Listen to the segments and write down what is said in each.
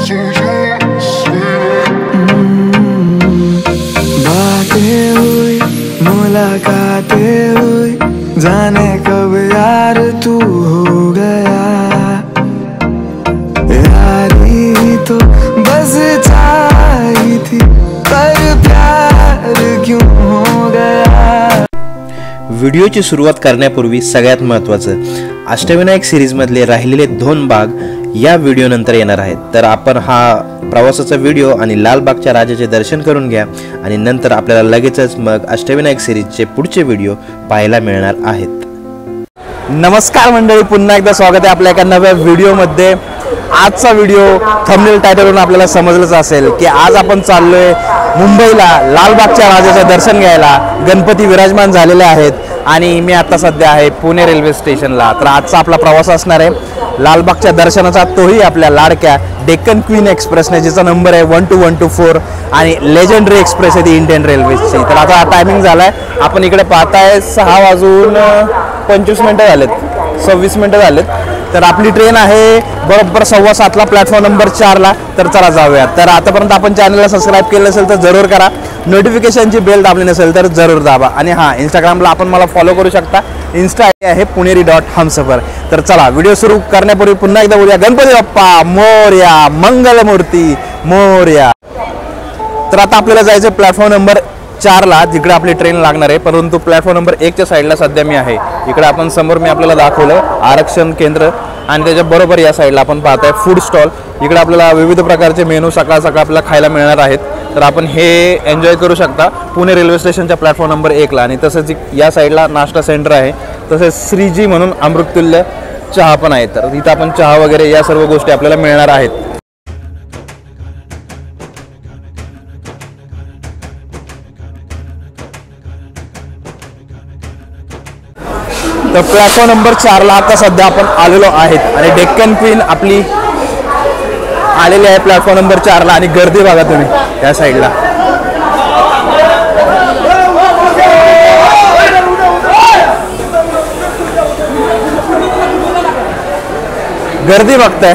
बातें हुई, मुलाकातें हुई, जाने कब यार तू हो गया। यारी तो बस चाहिए थी, पर प्यार क्यों हो गया। व्हिडिओची सुरुवात करण्यापूर्वी सगळ्यात महत्त्वाचं, अष्टविनायक सिरीजमधले राहिलेले 2 भाग या व्हिडिओ नंतर येणार आहेत। तर आपण हा प्रवासाचा व्हिडिओ आणि लालबागच्या राजाचे दर्शन करून घ्या आणि नंतर आपल्याला लगेचच मग अष्टविनायक सिरीजचे पुढचे व्हिडिओ पाहायला मिळणार आहेत। नमस्कार मंडळी, पुन्हा एकदा स्वागत आहे आपल्या एका नव्या व्हिडिओमध्ये। आजचा व्हिडिओ थंबनेल टायटलवरून आपल्याला समजलंच असेल की आज आपण चाललोय मुंबईला लालबागच्या राजाचे दर्शन घ्यायला। गणपती विराजमान झालेले आहेत आणि मी आता सध्या आहे पुणे रेल्वे स्टेशनला। तर आजचा आपला प्रवास असणार आहे लालबागच्या दर्शनाचा, तोही आपल्या लाडक्या डेक्कन क्वीन एक्सप्रेसने, जिचा नंबर आहे 12124 आणि लेजेंडरी एक्सप्रेस आहे ती इंडियन रेल्वेची। तर आता टायमिंग झालाय, आपण इकडे पाहताय 6:25 झालेत, 26 मिनिटं झालेत। तर आपली ट्रेन आहे बरोबर 7:15ला, प्लॅटफॉर्म नंबर 4ला। तर चला जाऊया। तर आतापर्यंत आपण चॅनलला सबस्क्राईब केलं असेल तर जरूर करा, नोटिफिकेशनची बेल दाबली नसेल तर जरूर दाबा आणि हां, इंस्टाग्रामला आपण मला फॉलो करू शकता, इन्स्टा आयडी आहे पुणेरी.हमसफर। तर चला व्हिडिओ सुरू करण्यापूर्वी पुन्हा एकदा बोलूया गणपती बाप्पा मोरया, मंगलमूर्ती मोरया। तर आता आपल्याला जायचं प्लॅटफॉर्म नंबर 4ला, जिकडे आपली ट्रेन लागणार आहे। परंतु प्लॅटफॉर्म नंबर 1च्या साईडला सध्या मी आहे। इकडे आपण समोर मी आपल्याला दाखवलं आरक्षण केंद्र आणि त्याच्या बरोबर या साईडला आपण पाहताय फूड स्टॉल। इकडे आपल्याला विविध प्रकारचे मेनू सकाळ सकाळ आपल्याला खायला मिळणार आहेत। तर आपण हे एन्जॉय करू शकता पुणे रेल्वे स्टेशनच्या प्लॅटफॉर्म नंबर 1ला। आणि तसंच या साईडला नाश्ता सेंटर आहे, तसेच श्रीजी म्हणून अमृततुल्य चहा पण आहे। तर इथं आपण चहा वगैरे या सर्व गोष्टी आपल्याला मिळणार आहेत। तर प्लॅटफॉर्म नंबर 4ला आता सध्या आपण आलेलो आहेत आणि डेक्कन क्वीन आपली आलेली आहे प्लॅटफॉर्म नंबर 4ला। आणि गर्दी बघा तुम्ही त्या साईडला, गर्दी बघताय,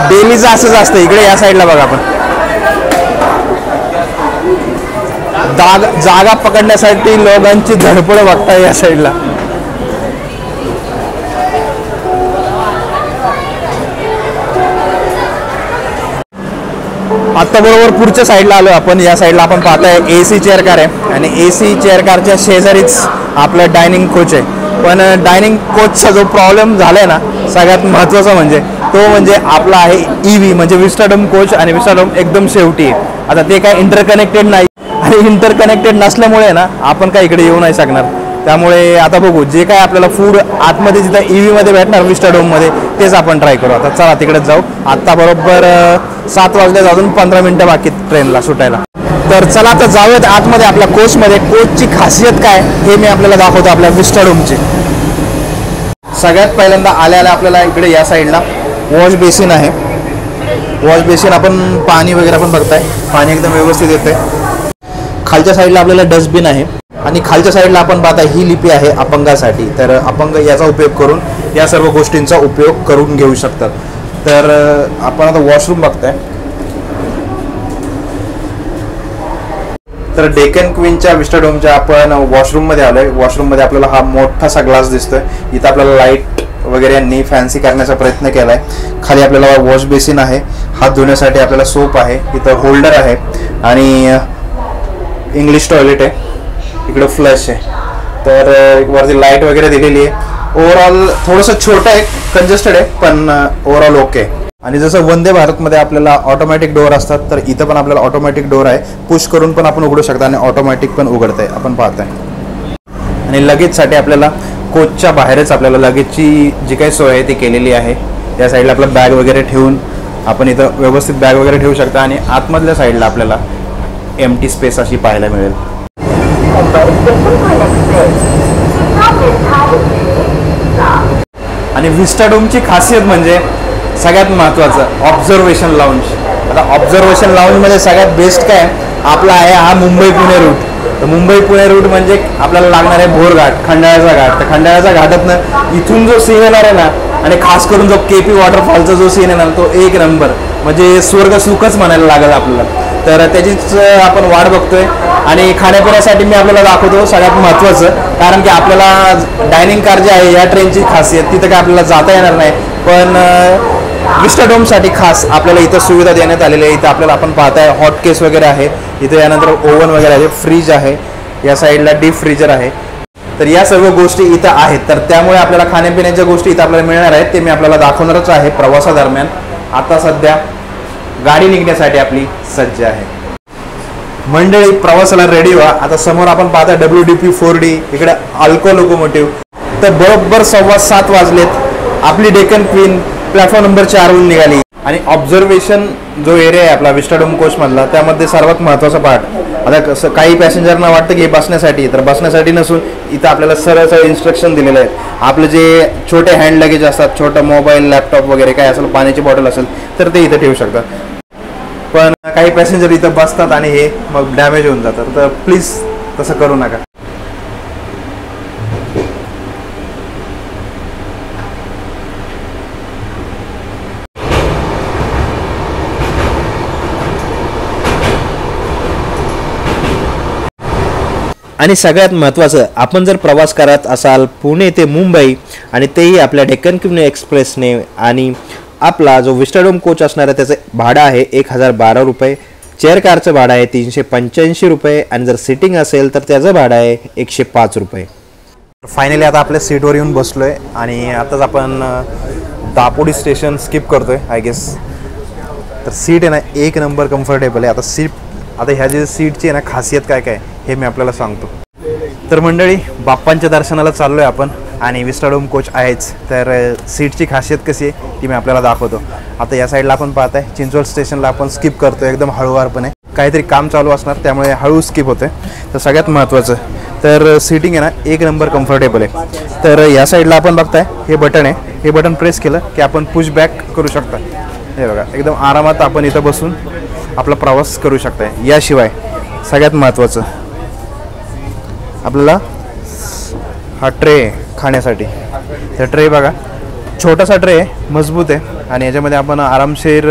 डेलीचं असंच असतं इकडे। या साईडला बघा, आपण जागा पकडण्यासाठी लोकांची धडपड बघताय या साईडला। आता बरोबर पुढच्या साईडला आलो आपण। या साईडला आपण पाहताय AC चेअर कार आहे आणि AC चेअर कारच्या शेजारीच आपलं डायनिंग कोच आहे। पण डायनिंग कोचचा जो प्रॉब्लेम झालाय ना, सगळ्यात महत्त्वाचा तो म्हणजे आपला आहे EV म्हणजे विस्टाडोम कोच। आणि विस्टाडोम एकदम शेवटी आहे, आता ते काय इंटरकनेक्टेड नाही आणि इंटरकनेक्टेड नसल्यामुळे ना आपण काय इकडे येऊ नाही शकणार। त्यामुळे आता बघू, जे काय आपल्याला फूड आतमध्ये जिथं EV मध्ये भेटणार विस्टाडोममध्ये तेच आपण ट्राय करू। आता चला तिकडेच जाऊ। आत्ता बरोबर 7 वाजले, अजून 15 मिनटं बाकी ट्रेनला सुटायला। तर चला आता जाऊयात आतमध्ये आपल्या कोचमध्ये। कोचची खासियत काय हे मी आपल्याला दाखवतो आपल्या विस्टाडोमची। सगळ्यात पहिल्यांदा आल्या आपल्याला इकडे या साईडला वॉश बेसिन आहे। वॉश बेसिन आपण पाणी वगैरे पण बघताय, पाणी एकदम व्यवस्थित येते। खालच्या साईडला आपल्याला डस्टबिन आहे आणि खालच्या साईडला आपण पाहता ही लिपी आहे अपंगासाठी। तर अपंग याचा उपयोग करून या सर्व गोष्टींचा उपयोग करून घेऊ शकतात। तर आपण आता वॉशरूम बघताय। तर डेक्कन क्वीनच्या विस्टाडोमच्या आपण वॉशरूममध्ये आलोय। वॉशरूममध्ये आपल्याला हा मोठासा ग्लास दिसतोय, इथं आपल्याला लाईट वगैरे यांनी फॅन्सी करण्याचा प्रयत्न केलाय। खाली आपल्याला वॉश बेसिन आहे, हात धुण्यासाठी आपल्याला सोप आहे, इथं होल्डर आहे आणि इंग्लिश टॉयलेट आहे, इकडे फ्लश आहे। तर वरती लाईट वगैरे दिलेली आहे। ओव्हरऑल थोडंसं छोटं आहे, कंजेस्टेड आहे, पण ओव्हरऑल ओके। आणि जसं वंदे भारतमध्ये आपल्याला ऑटोमॅटिक डोअर असतात, तर इथं पण आपल्याला ऑटोमॅटिक डोअर आहे, पुश करून पण आपण उघडू शकता आणि ऑटोमॅटिक पण उघडतंय आपण पाहताय। आणि लगेजसाठी आपल्याला कोचच्या बाहेरच आपल्याला लगेजची जी काही सोय आहे ती केलेली आहे। या साईडला आपला बॅग वगैरे ठेवून आपण इथं व्यवस्थित बॅग वगैरे ठेवू शकता आणि आतमधल्या साईडला आपल्याला एम्प्टी स्पेस अशी पाहायला मिळेल। आणि विस्टाडोमची खासियत म्हणजे सगळ्यात महत्त्वाचं ऑब्झर्वेशन लाऊंज। आता ऑब्झर्वेशन लाऊंजमध्ये सगळ्यात बेस्ट काय आपला आहे हा मुंबई पुणे रूट। तर मुंबई पुणे रूट म्हणजे आपल्याला लागणार आहे भोरघाट, खंडाळ्याचा घाट। तर खंडाळ्याच्या घाटातनं इथून जो सीन येणार आहे ना, आणि खास करून जो केपी वॉटरफॉलचा जो सीन आहे ना तो एक नंबर, म्हणजे स्वर्ग सुखच म्हणायला लागेल आपल्याला. तर त्याचीच आपण वाट बघतोय. आणि खाण्यापिण्यासाठी मी आपल्याला दाखवतो सगळ्यात महत्त्वाचं, कारण की आपल्याला डायनिंग कार जी आहे या ट्रेनची खासियत, तिथं काय आपल्याला जाता येणार नाही, पण विस्टाडोमसाठी खास आपल्याला इथं सुविधा देण्यात आलेली आहे. इथं आपल्याला आपण पाहताय हॉट केस वगैरे आहे, इथे यानंतर ओव्हन वगैरे आहे, फ्रीज आहे, या साईडला डीप फ्रीजर आहे. तर या सर्व गोष्टी इथं आहेत. तर त्यामुळे आपल्याला खाण्यापिण्याच्या गोष्टी इथं आपल्याला मिळणार आहेत, ते मी आपल्याला दाखवणारच आहे प्रवासादरम्यान. आता सध्या गाडी निघण्यासाठी आपली सज्ज आहे. मंडळी प्रवासाला रेडी व्हा. आता समोर आपण पाहता WDP 4D, इकडे अल्को लोकोमोटिव्ह. तर बरोबर 7:15 वाजलेत. आपली डेक्कन क्वीन प्लॅटफॉर्म नंबर 4वरून निघाली. आणि ऑब्झर्वेशन जो एरिया आहे आपला विस्टाडोम कोचमधला, त्यामध्ये सर्वात महत्त्वाचा पार्ट, आता कसं काही पॅसेंजरना वाटतं की हे बसण्यासाठी, तर बसण्यासाठी नसून इथं आपल्याला सरळ सरळ इन्स्ट्रक्शन दिलेले आहेत. आपले जे छोटे हँड लगेज असतात, छोटं मोबाईल, लॅपटॉप वगैरे काय असेल, पाण्याची बॉटल असेल तर ते इथं ठेवू शकतात. पण काही पॅसेंजर इथं बसतात आणि हे मग डॅमेज होऊन जातात, तर प्लीज तसं करू नका. आणि सगळ्यात महत्त्वाचं, आपण जर प्रवास करत असाल पुणे ते मुंबई आणि तेही आपल्या डेक्कन क्वीन एक्सप्रेसने, आणि आपला जो विस्टाडोम कोच असणार आहे त्याचं भाडं आहे 1012 रुपये, चेअर कारचं भाडं आहे 385 रुपये, आणि जर सिटिंग असेल तर त्याचं भाडं आहे 105 रुपये. फायनली आता आपल्या सीटवर येऊन बसलो आहे आणि आताच आपण दापोडी स्टेशन स्किप करतो आहे आय गेस. तर सीट आहे ना एक नंबर कम्फर्टेबल आहे. आता ह्या जे सीटची आहे ना खासियत काय काय हे मी आपल्याला सांगतो. तर मंडळी, बाप्पांच्या दर्शनाला चाललो आहे आपण आणि विस्टाडोम कोच आहेच, तर सीटची खासियत कशी आहे ती मी आपल्याला दाखवतो. आता या साईडला आपण पाहताय चिंचवड स्टेशनला आपण स्किप करतो एकदम हळूवारपणे, काहीतरी काम चालू असणार त्यामुळे हळू स्किप होते. तर सगळ्यात महत्त्वाचं, तर सीटिंग आहे ना एक नंबर कम्फर्टेबल आहे. तर या साईडला आपण बघताय हे बटन आहे, हे बटन प्रेस केलं की आपण पुश बॅक करू शकता. हे बघा, एकदम आरामात आपण इथं बसून आपला प्रवास करू शकताय. याशिवाय सगळ्यात महत्त्वाचं, आपल्याला हा ट्रे खाण्यासाठी, तर ट्रे बघा छोटासा ट्रे आहे, मजबूत आहे, आणि याच्यामध्ये आपण आरामशीर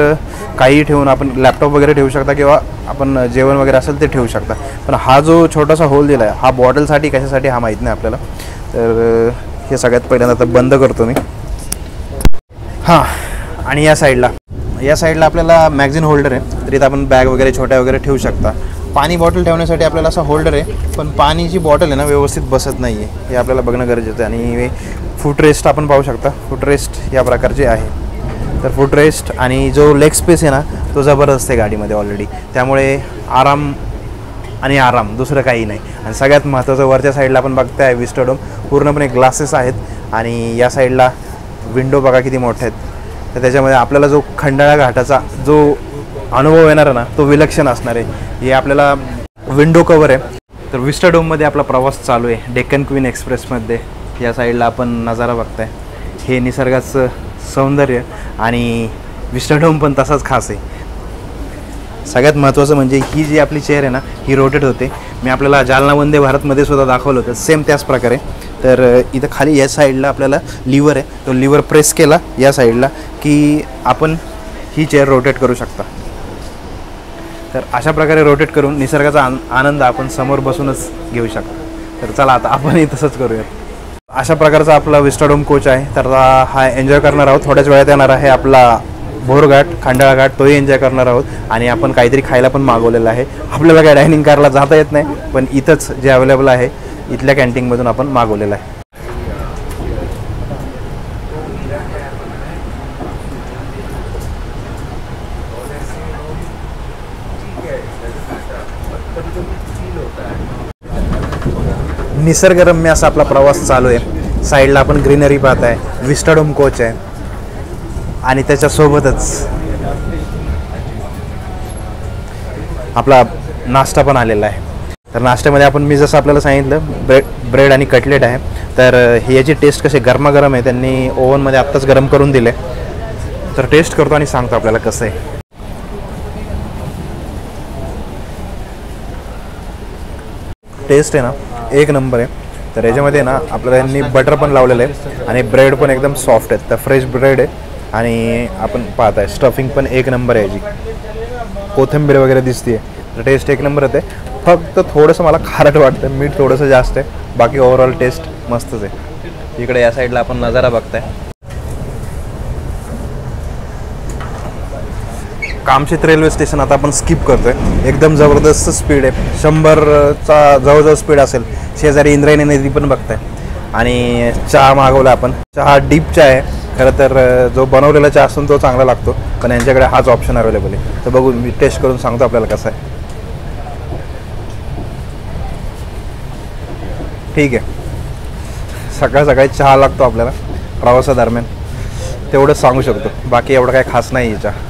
काही ठेवून आपण लॅपटॉप वगैरे ठेवू शकता किंवा आपण जेवण वगैरे असेल ते ठेवू शकता. पण हा जो छोटासा होल दिला आहे हा बॉटलसाठी कशासाठी हा माहीत नाही आपल्याला. तर हे सगळ्यात पहिल्यांदा आता बंद करतो मी. हां, आणि या साईडला आपल्याला मॅगझिन होल्डर आहे, तर इथं आपण बॅग वगैरे छोट्या वगैरे ठेवू शकता. पाणी बॉटल ठेवण्यासाठी आपल्याला असा होल्डर आहे, पण पाणीची बॉटल आहे ना व्यवस्थित बसत नाही आहे, हे आपल्याला बघणं गरजेचं आहे. आणि फूट रेस्ट आपण पाहू शकता, फूट रेस्ट या प्रकारचे आहे. तर फूट रेस्ट आणि जो लेग स्पेस आहे ना तो जबरदस्त आहे गाडीमध्ये ऑलरेडी, त्यामुळे आराम आणि आराम, दुसरं काही नाही. आणि सगळ्यात महत्त्वाचं, वरच्या साईडला आपण बघताय विस्टाडोम पूर्णपणे ग्लासेस आहेत, आणि या साईडला विंडो बघा किती मोठे आहेत. तर त्याच्यामध्ये आपल्याला जो खंडाळा घाटाचा जो अनुभव येणार ना तो विलक्षण असणार आहे. हे आपल्याला विंडो कवर आहे. तर विस्टाडोममध्ये आपला प्रवास चालू आहे डेक्कन क्वीन एक्सप्रेसमध्ये. या साईडला आपण नजारा बघताय, हे निसर्गाचं सौंदर्य, आणि विस्टाडोम पण तसाच खास आहे. सगळ्यात महत्त्वाचं म्हणजे ही जी आपली चेअर आहे ना ही रोटेट होते. मी आपल्याला जालना वंदे भारतमध्ये सुद्धा दाखवलं होतं सेम त्याच प्रकारे. तर इथं खाली या साईडला आपल्याला लिव्हर आहे, तो लिव्हर प्रेस केला या साईडला की आपण ही चेअर रोटेट करू शकता. तर अशा प्रकारे रोटेट करून निसर्गाचा आनंद आपण समोर बसूनच घेऊ शकतो. तर चला आता आपणही तसंच करूया. अशा प्रकारचा आपला विस्टाडोम कोच आहे. तर हा एन्जॉय करणार आहोत. थोड्याच वेळात येणार आहे आपला भोरघाट, खंडाळा घाट, तोही एन्जॉय करणार आहोत. आणि आपण काहीतरी खायला पण मागवलेलं आहे. आपल्याला काय डायनिंग कारला जाता येत नाही, पण इथंच जे अवेलेबल आहे इथल्या कॅन्टीनमधून आपण मागवलेलं आहे. निसर्गरम्य असा आपला प्रवास चालू आहे. साईडला आपण ग्रीनरी पाहत आहे, विस्टाडोम कोच आहे, आणि त्याच्यासोबतच आपला नाश्ता पण आलेला आहे. तर नाश्त्यामध्ये आपण, मी जसं आपल्याला सांगितलं, ब्रेड आणि कटलेट आहे. तर ही याची टेस्ट कशी गरमागरम आहे, त्यांनी ओव्हनमध्ये आत्ताच गरम करून दिले. तर टेस्ट करतो आणि सांगतो आपल्याला कसं आहे. टेस्ट आहे ना एक नंबर आहे. तर याच्यामध्ये ना आपल्याला यांनी बटर पण लावलेलं आहे आणि ब्रेड पण एकदम सॉफ्ट आहे. तर फ्रेश ब्रेड आहे आणि आपण पाहताय स्टफिंग पण एक नंबर आहे याची, कोथिंबीर वगैरे दिसते. तर टेस्ट एक नंबर येते. फक्त थोडंसं मला खारट वाटतं, मीठ थोडंसं जास्त आहे. बाकी ओव्हरऑल टेस्ट मस्तच आहे. इकडे या साईडला आपण नजारा बघताय. कामशेत रेल्वे स्टेशन आता आपण स्किप करतोय. एकदम जबरदस्त स्पीड आहे, 100चा जवळजवळ स्पीड असेल. शेजारी इंद्रायणी नदी पण बघताय. आणि चहा मागवला आपण. चहा डीप चहा आहे. खरं तर जो बनवलेला चहा असतो तो चांगला लागतो, पण यांच्याकडे हाच ऑप्शन अवेलेबल आहे. तर बघू, मी टेस्ट करून सांगतो आपल्याला कसं आहे. ठीक आहे. सकाळ सकाळी चहा लागतो आपल्याला प्रवासादरम्यान, तेवढंच सांगू शकतो. बाकी एवढं काही खास नाही आहे चहा.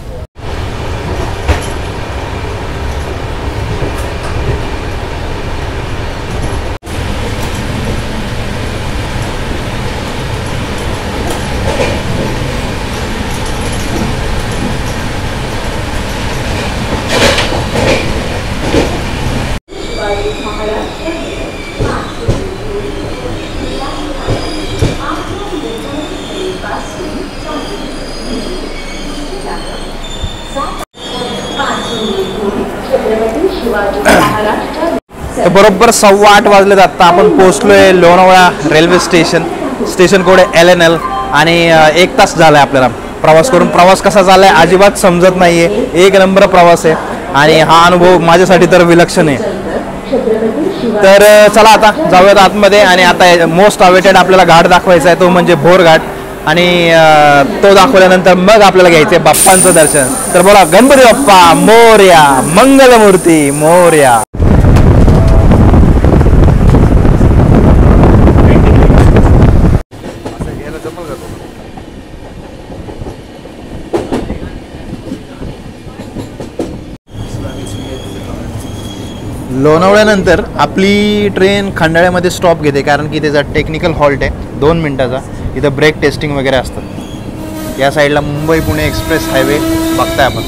तर बरोबर 8:15 वाजलेत. आत्ता आपण पोहोचलोय Lonavala railway station. Station code आहे LNL आणि 1 तास झाला आहे आपल्याला प्रवास करून. प्रवास कसा झाला आहे अजिबात समजत नाही आहे. एक नंबर प्रवास आहे आणि हा अनुभव माझ्यासाठी तर विलक्षण आहे. तर चला आता जाऊयात आतमध्ये. आणि आता मोस्ट अवेटेड आपल्याला घाट दाखवायचा आहे, तो म्हणजे भोर घाट. आणि तो दाखवल्यानंतर मग आपल्याला घ्यायचं आहे बाप्पांचं दर्शन. तर बोला गणपती बाप्पा मोरया, मंगलमूर्ती मोरया. लोणावळ्यानंतर आपली ट्रेन खंडाळ्यामध्ये स्टॉप घेते, कारण की त्याचा टेक्निकल हॉल्ट आहे 2 मिनिटाचा. इथं ब्रेक टेस्टिंग वगैरे असतं. या साईडला मुंबई पुणे एक्सप्रेस हायवे बघताय आपण.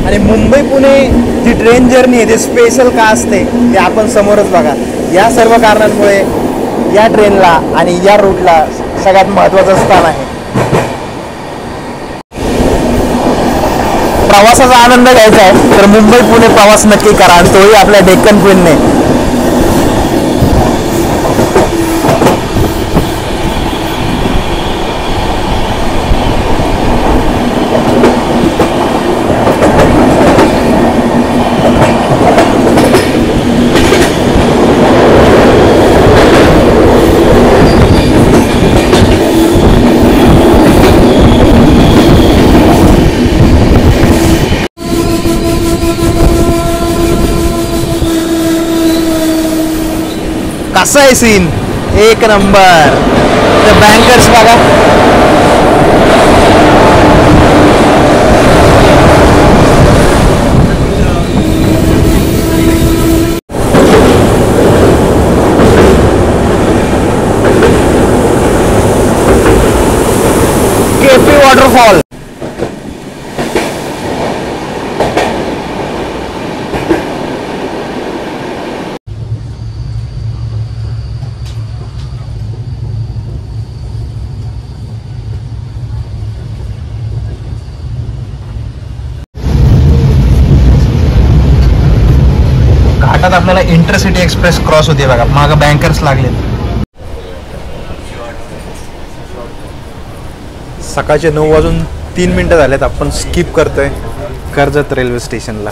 आणि मुंबई पुणे जी ट्रेन जर्नी आहे ते स्पेशल का असते ते आपण समोरच बघा. या सर्व कारणांमुळे या ट्रेनला आणि या रूटला सगळ्यात महत्त्वाचं स्थान आहे. प्रवासाचा आनंद घ्यायचा आहे तर मुंबई पुणे प्रवास नक्की करा, आणि तोही आपल्या डेक्कन क्वीनने. कसा आहे सीन, एक नंबर. बँकर्स बघा. KP waterfall. घाटात आपल्याला इंटरसिटी एक्सप्रेस क्रॉस होते बघा, मागं बँकर्स लागले. सकाळचे 9:03 झालेत. आपण स्किप करतोय कर्जत रेल्वे स्टेशनला.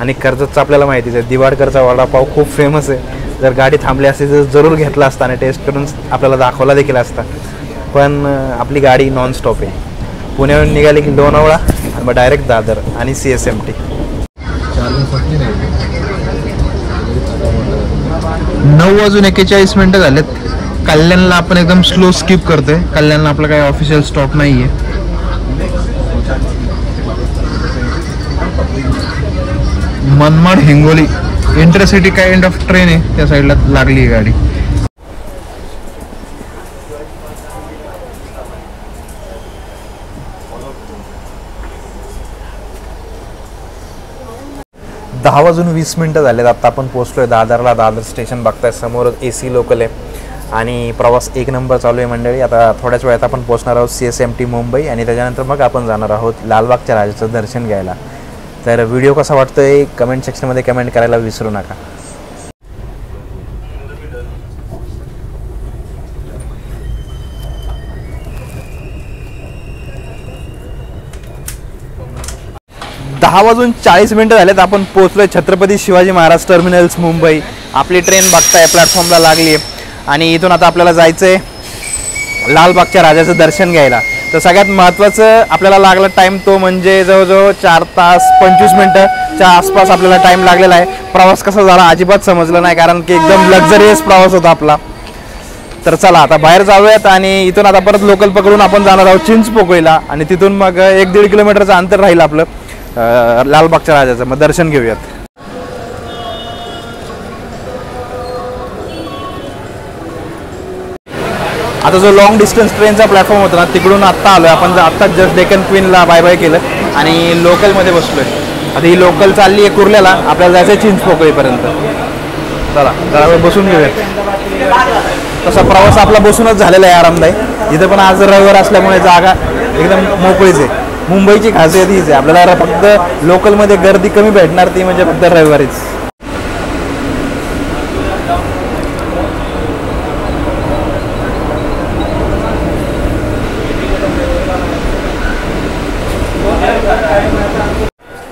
आणि कर्जतचं आपल्याला माहितीच आहे, दिवाडकरचा वडापाव खूप फेमस आहे. जर गाडी थांबली असती तर जरूर घेतला असता आणि टेस्ट करून आपल्याला दाखवला देखील असता. पण आपली गाडी नॉनस्टॉप आहे. पुण्याहून निघाली की लोणावळा आणि मग डायरेक्ट दादर आणि CSMT. 9:41 झालेत. कल्याणला आपण एकदम स्लो स्किप करतोय. कल्याणला आपला काही ऑफिशियल स्टॉप नाही आहे. Manmad Hingoli intercity kind of train आहे, त्या साईडला लागली ही गाडी. दहा वाजून 20 मिनिटं झालेत. आता आपण पोहोचलोय दादरला. दादर स्टेशन बघताय समोर AC लोकल आहे आणि प्रवास 1 नंबर चालू आहे मंडळी. आता थोड्याच वेळात आपण पोहोचणार आहोत CSMT मुंबई आणि त्याच्यानंतर मग आपण जाणार आहोत लालबागच्या राजाचं दर्शन घ्यायला. तर व्हिडिओ कसा वाटतोय कमेंट सेक्शनमध्ये कमेंट करायला विसरू नका. दहा वाजून 40 मिनिटं झालेत. आपण पोहोचलोय छत्रपती शिवाजी महाराज टर्मिनल्स मुंबई. आपली ट्रेन बघताय प्लॅटफॉर्मला लागली आहे आणि इथून आता आपल्याला जायचं आहे लालबागच्या राजाचं दर्शन घ्यायला. तर सगळ्यात महत्त्वाचं आपल्याला लागला टाईम तो म्हणजे जवळजवळ 4 तास 25 मिनिटंच्या आसपास आपल्याला टाईम लागलेला आहे. प्रवास कसा झाला अजिबात समजलं नाही, कारण की एकदम लक्झरियस प्रवास होता आपला. तर चला आता बाहेर जाऊयात आणि इथून आता परत लोकल पकडून आपण जाणार आहोत चिंचपोकळीला आणि तिथून मग 1-1.5 किलोमीटरचं अंतर राहील आपलं लालबागच्या राजाचं. मग दर्शन घेऊयात. आता जो लॉंग डिस्टन्स ट्रेनचा प्लॅटफॉर्म होता ना तिकडून आत्ता आलोय आपण. आत्ता जस्ट डेक्कन क्वीनला बाय बाय केलं आणि लोकलमध्ये बसलोय. आता ही लोकल चालली आहे कुर्ल्याला, आपल्याला जायचं आहे चिंचपोकळीपर्यंत. चला जरा वेळ बसून घेऊयात. तसा प्रवास आपला बसूनच झालेला आहे आरामदायी. इथं पण आज रविवार असल्यामुळे जागा एकदम मोकळीच आहे. मुंबईची खासियत हीच आहे, आपल्याला फक्त लोकलमध्ये गर्दी कमी भेटणार ती म्हणजे फक्त रविवारीच.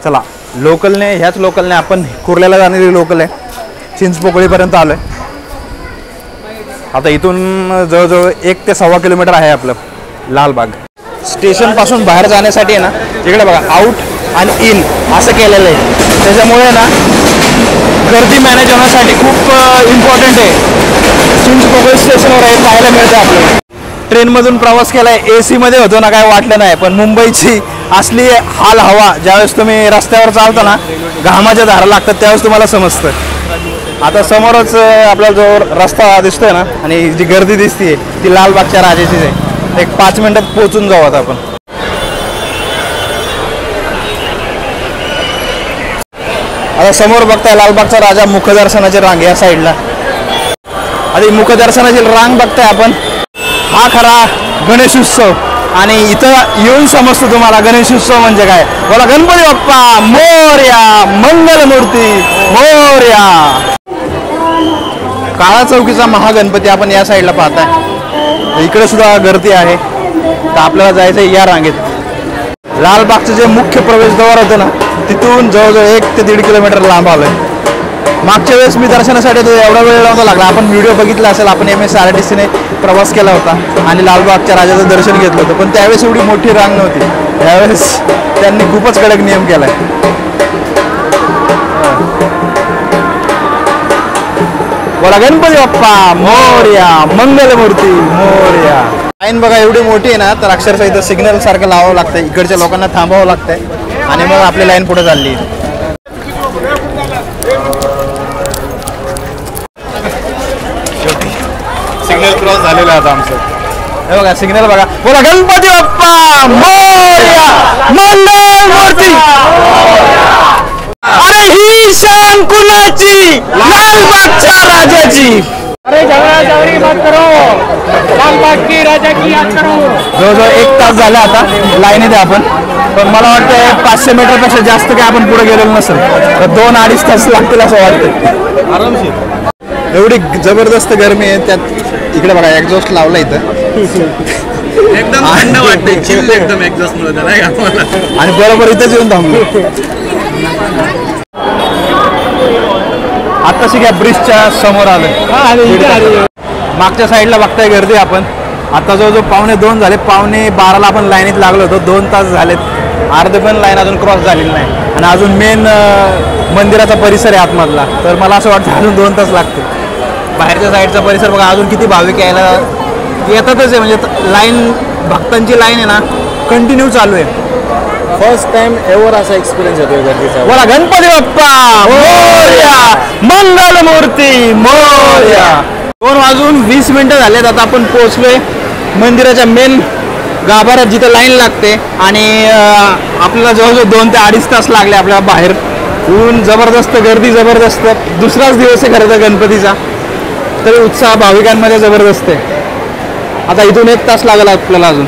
चला ह्याच लोकलने आपण कुर्ल्याला जाणारी लोकल आहे, चिंचपोकळीपर्यंत आलोय. आता इथून जवळजवळ 1 ते 1.25 किलोमीटर आहे आपलं लालबाग. स्टेशन पासून बाहेर जाण्यासाठी आहे ना तिकडे बघा आउट आणि इन असं केलेलं आहे. त्याच्यामुळे ना गर्दी मॅनेज होण्यासाठी खूप इम्पॉर्टंट आहे. चिंचपोकळी स्टेशनवर आहे पाहायला मिळतं आपल्याला. ट्रेनमधून प्रवास केला आहे AC मध्ये होतो ना, काय वाटलं नाही. पण मुंबईची असली हाल हवा ज्यावेळेस तुम्ही रस्त्यावर चालता ना, घामाच्या धारा लागतात त्यावेळेस तुम्हाला समजतं. आता समोरच आपला जो रस्ता दिसतोय ना आणि जी गर्दी दिसते ती लालबागच्या राजाचीच आहे. 5 मिनिटात पोहोचून जाऊ आता आपण. आता समोर बघताय लालबागचा राजा मुखदर्शनाची रांग या साईडला. आता मुखदर्शनाची रांग बघताय आपण. हा खरा गणेशोत्सव आणि इथं येऊन समजतं तुम्हाला गणेशोत्सव म्हणजे काय. बोला गणपती बाप्पा मोरया, मंगलमूर्ती मोरया. काळा चौकीचा महागणपती आपण या साईडला पाहताय. इकडे सुद्धा गर्दी आहे. तर आपल्याला जायचं आहे या रांगेत. लालबागचं जे मुख्य प्रवेशद्वार होतं ना तिथून जवळजवळ 1 ते 1.5 किलोमीटर लांब आलोय. मागच्या वेळेस मी दर्शनासाठी एवढा वेळ नव्हता लागला. आपण व्हिडिओ बघितला असेल, आपण MSRTCने प्रवास केला होता आणि लालबागच्या राजाचं दर्शन घेतलं होतं. पण त्यावेळेस एवढी मोठी रांग नव्हती. त्यावेळेस त्यांनी खूपच कडक नियम केलाय. बोला गणपती बाप्पा मोरया, मंगलमूर्ती मोरया. लाईन बघा एवढी मोठी आहे ना, तर अक्षरशः इथं सिग्नल सारखं लावावं लागतंय. इकडच्या लोकांना थांबावं लागतंय आणि मग आपली लाईन पुढे चालली. सिग्नल क्रॉस झालेलं आहे आता आमचं. हे बघा सिग्नल बघा. बोला गणपती बाप्पा मोरया, मंगलमूर्ती. अरे ही शान कुणाची? लालबागच्या राजाची. अरे झगड़ा झगड़ी मत करो, लालबाग की राजा की याद करो. जवळजवळ 1 तास झाला आता लाईनीत आपण. पण मला वाटतं 500 मीटरपेक्षा जास्त काय आपण पुढे गेलेलो नसेल. तर 2-2.5 तास लागतील असं वाटतं आरामशीर. एवढी जबरदस्त गरमी आहे. त्यात इकडे बघा एक्झॉस्ट लावला इथं. एकदम थंड वाटते, चिल्ल एकदम एक्झॉस्ट मिळतं नाही का. आणि बरोबर इथंच येऊन थांबलो. आत्ताशी काय ब्रिजच्या समोर आलं. मागच्या साईडला बघताय गर्दी आपण. आता जवळजवळ 1:45 झाले. 11:45 आपण लाईनीत लागलो होतो. 2 तास झालेत. अर्धे पण लाईन अजून क्रॉस झालेली नाही आणि अजून मेन मंदिराचा परिसर आहे आतमधला. तर मला असं वाटतं अजून 2 तास लागतील. बाहेरच्या साईडचा परिसर बघा अजून किती भाविक यायला येतातच आहे. म्हणजे लाईन भक्तांची लाईन आहे ना कंटिन्यू चालू आहे. फर्स्ट टाइम एव्हर असा एक्सपिरियन्स येतोय गर्दीचा. बोला गणपती बाप्पा मोरया, मंगल मूर्ती मोरया. 2:20 झालेत. आता आपण पोहोचलोय मंदिराच्या मेन गाभाऱ्यात जिथे लाईन लागते आणि आपल्याला जवळजवळ 2 ते 2.5 तास लागले आपल्याला बाहेर. ऊन जबरदस्त, गर्दी जबरदस्त. दुसराच दिवस आहे खरं तर गणपतीचा, तरी उत्साह भाविकांमध्ये जबरदस्त आहे. आता इथून 1 तास लागला आपल्याला अजून.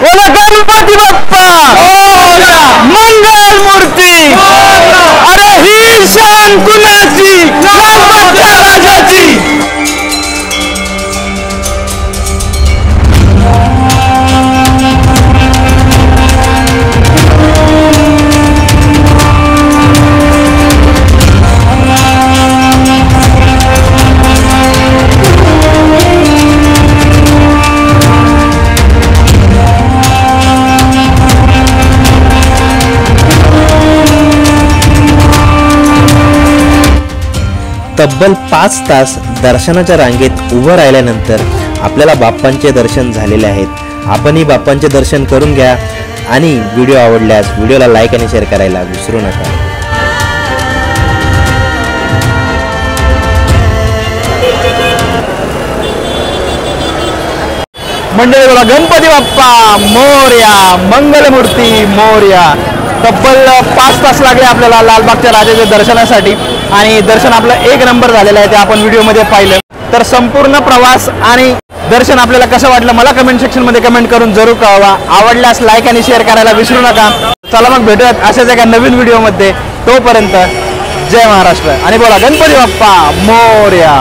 बोला गणपती बाप्पा मंगल मूर्ती. अरे ही शान कुणाची, लालबागच्या राजाची. तब्बल 5 तास दर्शनाच्या रांगेत उभं राहिल्यानंतर आपल्याला बाप्पांचे दर्शन झालेले आहेत. आपणही बाप्पांचे दर्शन करून घ्या आणि व्हिडिओ आवडल्यास व्हिडिओला लाईक आणि शेअर करायला विसरू नका. मंडळी बोला गणपती बाप्पा मोरया, मंगलमूर्ती मोरया. तब्बल 5 तास लागले आपल्याला लालबागच्या राजाच्या दर्शनासाठी आणि दर्शन आपलं 1 नंबर झालेलं आहे, ते आपण व्हिडिओमध्ये पाहिलं. तर संपूर्ण प्रवास आणि दर्शन आपल्याला कसं वाटलं मला कमेंट सेक्शनमध्ये कमेंट करून जरूर कळवा. आवडल्यास लाईक आणि शेअर करायला विसरू नका. चला मग भेटूयात अशाच एका नवीन व्हिडिओमध्ये. तोपर्यंत जय महाराष्ट्र आणि बोला गणपती बाप्पा मोरया.